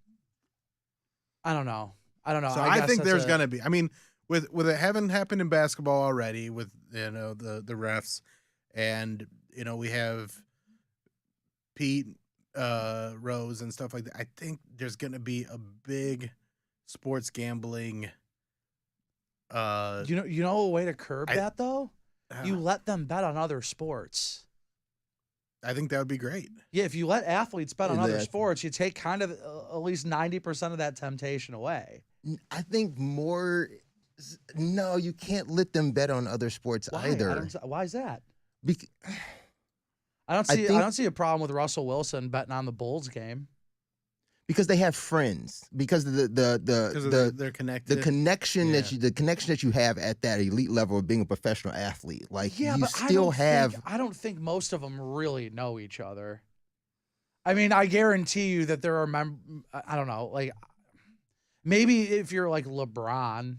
I don't know. So I think there's going to be. With it having happened in basketball already, with the refs, and we have Pete Rose and stuff like that. I think there's going to be a big sports gambling. You know a way to curb that though? You let them bet on other sports. I think that would be great. Yeah, if you let athletes bet on other sports, you take kind of at least 90% of that temptation away. I think more. No, you can't let them bet on other sports either. Why is that? I don't see a problem with Russell Wilson betting on the Bulls game. Because they have friends. Because they're connected. The connection that you have at that elite level of being a professional athlete, like you still have. I don't think most of them really know each other. I mean, I guarantee you that there are I don't know, like maybe if you're like LeBron,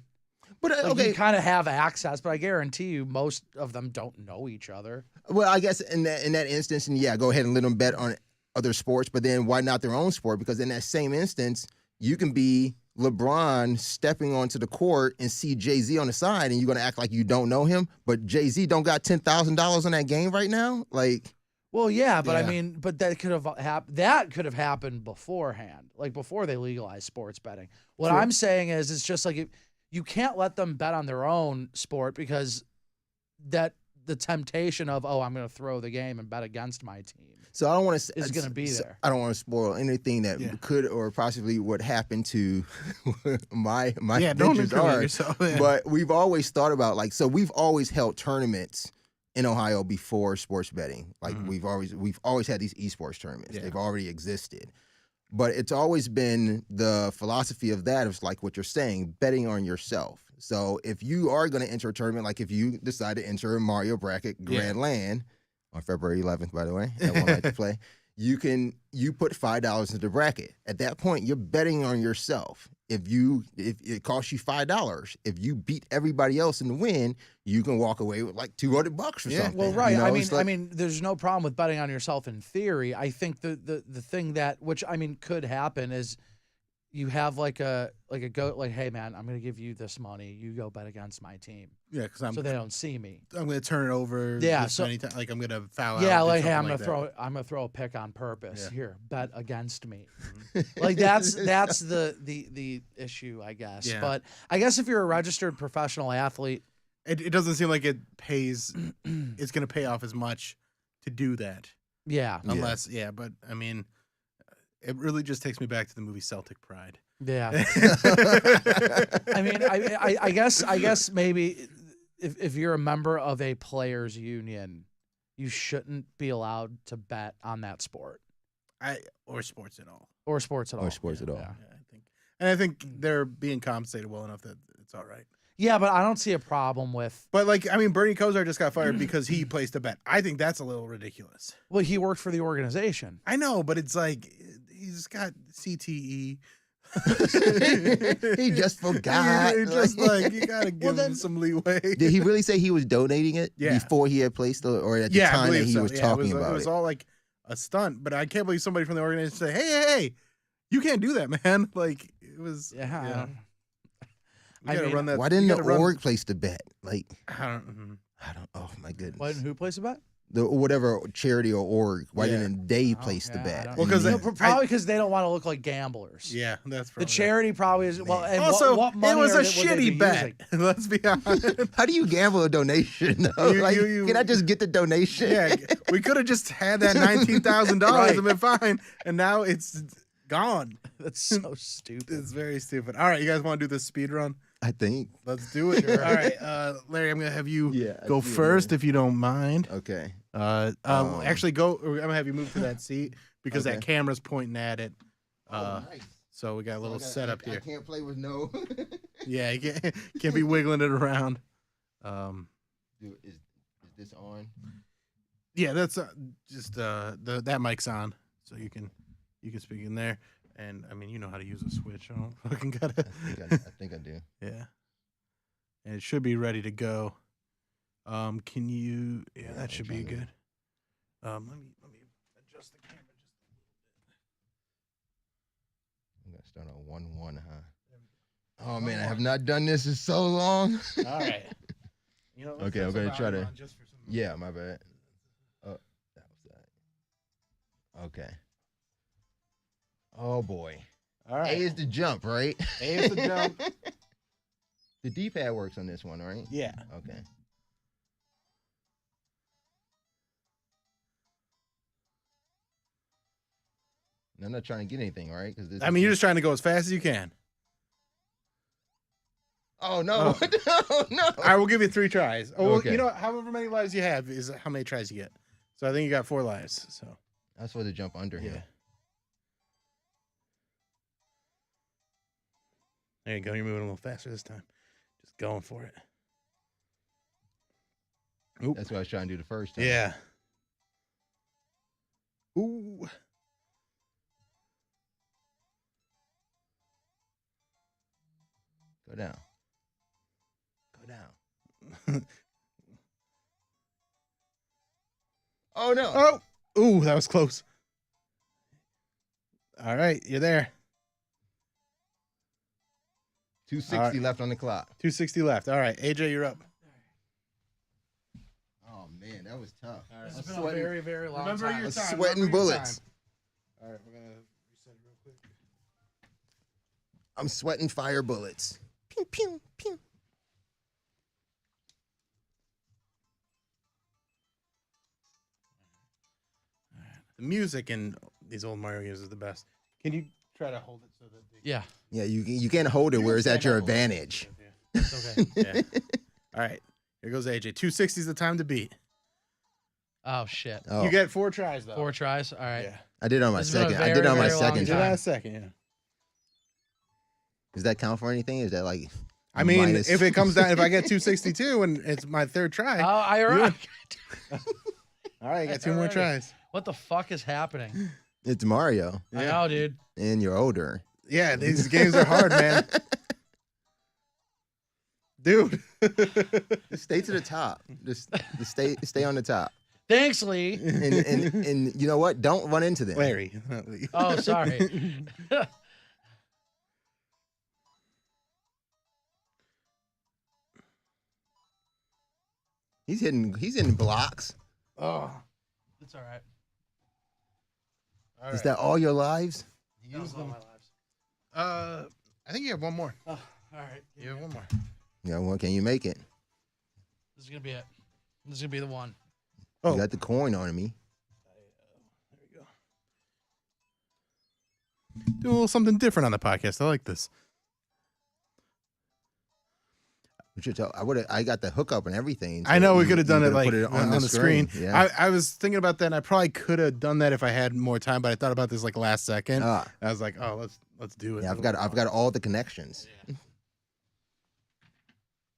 but like you kind of have access. But I guarantee you, most of them don't know each other. Well, I guess in that instance, and yeah, go ahead and let them bet on other sports, but then why not their own sport? Because in that same instance, you can be LeBron stepping onto the court and see Jay-Z on the side, and you're gonna act like you don't know him, but Jay-Z don't got $10,000 on that game right now, like. Well, yeah, but I mean, but that could have happened beforehand, like before they legalized sports betting. What I'm saying is, it's just like you can't let them bet on their own sport because the temptation of, I'm going to throw the game and bet against my team. So I don't want to. Is going to be there. I don't want to spoil anything that could or possibly would happen to my ventures are. Yourself, But we've always thought about we've always held tournaments in Ohio before sports betting. Like we've always had these esports tournaments. Yeah. They've already existed. But it's always been the philosophy of that is like what you're saying, betting on yourself. So if you are going to enter a tournament, like if you decide to enter a Mario Bracket Grand Land on February 11th, by the way, at 1Life2Play, you put $5 into the bracket. At that point, you're betting on yourself. If it costs you $5, if you beat everybody else in the win, you can walk away with like $200 or something. Well, right. I mean, there's no problem with betting on yourself in theory. I think the thing which could happen is you have like a hey man, I'm gonna give you this money. You go bet against my team. Yeah, because so they don't see me. I'm gonna turn it over. Yeah, so anytime, like I'm gonna foul out. Yeah, like hey, I'm gonna throw a pick on purpose. Yeah. Here, bet against me. Like that's the issue, I guess. Yeah. But I guess if you're a registered professional athlete, it doesn't seem like it pays. It's gonna pay off as much to do that. Yeah. Unless but I mean. It really just takes me back to the movie Celtic Pride. Yeah. I mean, I guess maybe if you're a member of a players' union, you shouldn't be allowed to bet on that sport. Or sports at all. Or sports at all. Yeah, I think they're being compensated well enough that it's all right. Yeah, but I don't see a problem with. But Bernie Kosar just got fired because he placed a bet. I think that's a little ridiculous. Well, he worked for the organization. I know, but it's like he's got CTE. He just forgot. You gotta give him some leeway. Did he really say he was donating it before he had placed it, or at the time that he was talking about it? It was all like a stunt, but I can't believe somebody from the organization say, "Hey, you can't do that, man!" Like it was. Yeah. Run that. Why didn't the org place the bet? Like I don't. Oh my goodness. Who placed the bet? Whatever charity or org. Why didn't they place the bet? Well, probably because they don't want to look like gamblers. Yeah, that's probably the charity probably is. Well, and also what money it was a shitty bet. Let's be honest. How do you gamble a donation? Can I just get the donation? Yeah, we could have just had that $19,000 and been fine, and now it's gone. That's so stupid. It's very stupid. All right, you guys want to do this speed run? I think. Let's do it. Sure. All right, Larry, I'm gonna have you go first if you don't mind. Okay. Actually, go. I'm gonna have you move to that seat because that camera's pointing at it. Nice. So we got a little setup here. I can't play with no. Yeah, you can't be wiggling it around. Dude, is this on? Yeah, that's just that mic's on, so you can speak in there. And I mean, you know how to use a switch. I don't fucking gotta. I think I do. Yeah. And it should be ready to go. Can you? Yeah, that should be good. Let me adjust the camera just a little bit. I'm gonna start on 1-1, huh? Oh man, I have not done this in so long. All right. Okay, I'm gonna try to. Yeah, my bad. Oh, that was that. Okay. Oh boy. All right. A is the jump, right? A is the jump. The D-pad works on this one, right? Yeah. Okay. I'm not trying to get anything, right? You're just trying to go as fast as you can. Oh no! Oh. No! All right, we'll give you 3 tries. Oh, okay. Well, however many lives you have is how many tries you get. So I think you got 4 lives. So I was supposed to jump under here. There you go. You're moving a little faster this time. Just going for it. Oop. That's what I was trying to do the first time. Yeah. Ooh. Go down. Go down. Oh, no. Oh. Ooh, that was close. All right, you're there. 260 left on the clock. 260 left. All right, AJ, you're up. Oh, man, that was tough. All right, it's been a very, very long time. Remember your time. Sweating bullets. All right, we're going to reset it real quick. I'm sweating fire bullets. Pew, pew, pew. The music in these old Mario games is the best. Can you try to hold it so that they... Yeah. Yeah, you can't hold it where it's at your advantage. It's okay. Yeah. All right, here goes AJ. 260 is the time to beat. Oh, shit. Oh. You get 4 tries, though. 4 tries? All right. Yeah. I did on my This has been a second. I did on my very, very long second time. time. Last second, yeah. Does that count for anything? Is that like... I mean, minus- if it comes down, if I get 262 and it's my 3rd try. Oh, I arrived. All right, you got 2 more Alright. tries. What the fuck is happening? It's Mario. I know, dude. And you're older. Yeah, these games are hard, man. Dude. Just stay to the top. Just stay on the top. Thanks, Lee. And you know what? Don't run into them. Larry. Oh, sorry. He's hitting blocks. Oh. It's all right. All Is right. that all your lives? That was all my lives. I think you have one more. Oh, all right. You have one more. Yeah, well, can you make it? This is going to be it. This is going to be the one. Oh. You got the coin on me. There we go. Do a little something different on the podcast. I like this. I got the hookup and everything. So I know we you- could have you done it could've like put on the screen. Yeah. I was thinking about that, and I probably could have done that if I had more time, but I thought about this like last second. Ah. I was like, oh, let's do it. Yeah, I've got all the connections. Yeah.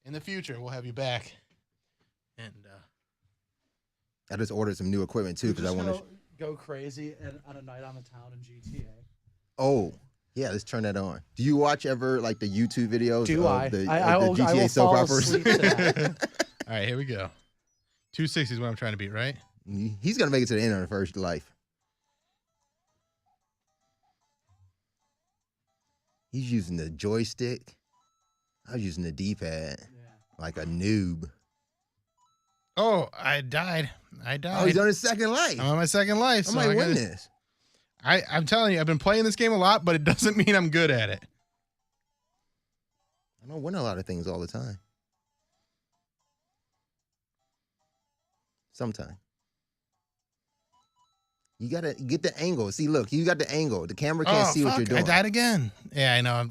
In the future, we'll have you back. And I just ordered some new equipment too because I want to. go crazy on a night on the town in GTA. Oh, yeah, let's turn that on. Do you watch ever like the YouTube videos Do of I? the I will GTA soap fall operas? asleep to that. all right, here we go. 260 is what I'm trying to beat, right? He's gonna make it to the end on the first life. He's using the joystick. I was using the D-pad like a noob. Oh, I died. Oh, he's on his second life. I'm on my 2nd life. I So might I win gotta- this. I'm telling you, I've been playing this game a lot, but it doesn't mean I'm good at it. I don't win a lot of things all the time. Sometimes. You gotta get the angle. See, look, you got the angle. The camera can't see what you're doing. I died again. Yeah, I know.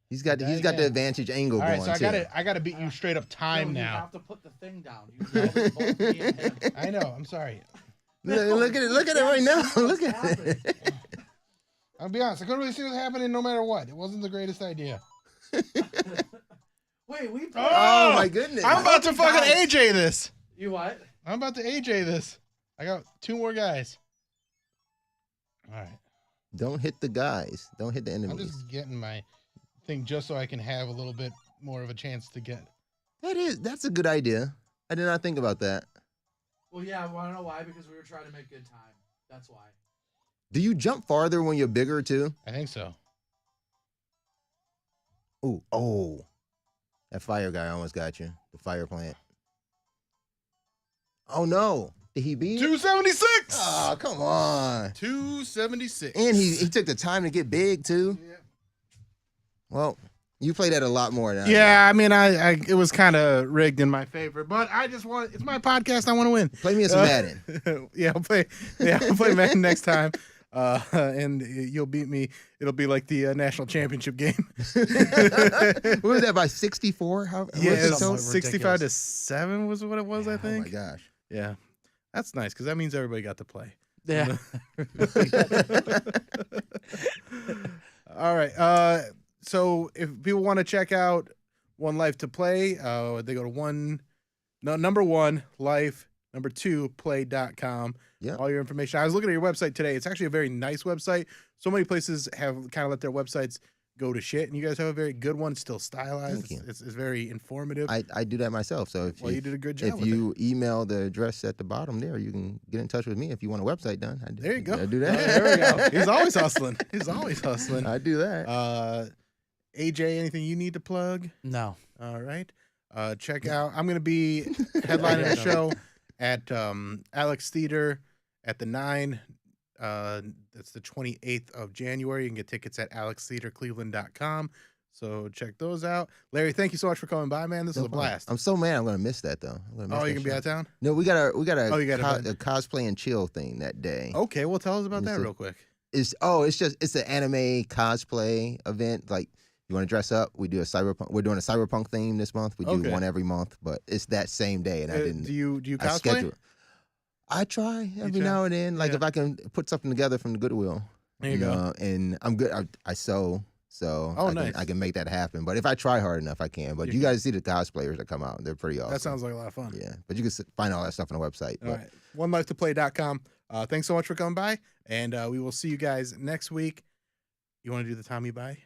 He's got the advantage angle All going right, so too. I gotta beat you straight up time No, you now. have to put the thing down. You yelled at both me and him. I know. I'm sorry. Look at it. Look at it right now. Look at it. I'll be honest. I couldn't really see what was happening no matter what. It wasn't the greatest idea. Wait, we. Oh my goodness. I'm about to fucking AJ this. You what? I'm about to AJ this. I got 2 more guys. All right. Don't hit the guys. Don't hit the I'm enemies. just getting my thing just so I can have a little bit more of a chance to get. That's a good idea. I did not think about that. Well, yeah. I want to know why? Because we were trying to make good time. That's why. Do you jump farther when you're bigger too? I think so. Ooh, oh. That fire guy almost got you. The fire plant. Oh no. Did he beat it? 276. Oh, come on. 276. And he took the time to get big too. Yeah. Well, you played that a lot more than I Yeah, I mean, I it was kind of rigged in my favor, but I just want it's my podcast. I want to win. did. Play me as Madden. Yeah, I'll play Madden next time. And you'll beat me. It'll be like the national championship game. What was that, by 64? Yeah, what's the it's total? 65 to 7 was what it was, I Oh think. my gosh. Yeah, that's nice because that means everybody got to play. Yeah. All right. So if people want to check out 1Life2Play, they go to number 1Life, number 2Play.com. Yeah. All your information. I was looking at your website today. It's actually a very nice website. So many places have kind of let their websites go to shit, and you guys have a very good one, still stylized. It's very informative. I do that myself. So if you did a good job. If you email the address at the bottom there, you can get in touch with me if you want a website done. There you go. I do that. There we go. He's always hustling. I do that. AJ, anything you need to plug? No. All right. Check out. I'm going to be headlining a show at Alex Theater at the 9. That's the 28th of January. You can get tickets at alextheatercleveland.com. So check those out. Larry, thank you so much for coming by, man. This was a blast. I'm so mad I'm gonna miss that though. You're gonna be out of town? No, we got a a cosplay and chill thing that day. Okay, well tell us about that real quick. It's an anime cosplay event. Like you want to dress up? We do a cyberpunk. We're doing a cyberpunk theme this month. We do one every month, but it's that same day, and I didn't. Do you cosplay? I try every now and then, like if I can put something together from the Goodwill. There you go. And I'm good. I sew, so I can make that happen. But if I try hard enough, I can. But you guys see the cosplayers that come out; they're pretty awesome. That sounds like a lot of fun. Yeah, but you can find all that stuff on the website. All right, 1Life2Play.com. Thanks so much for coming by, and we will see you guys next week. You want to do the Tommy Bye?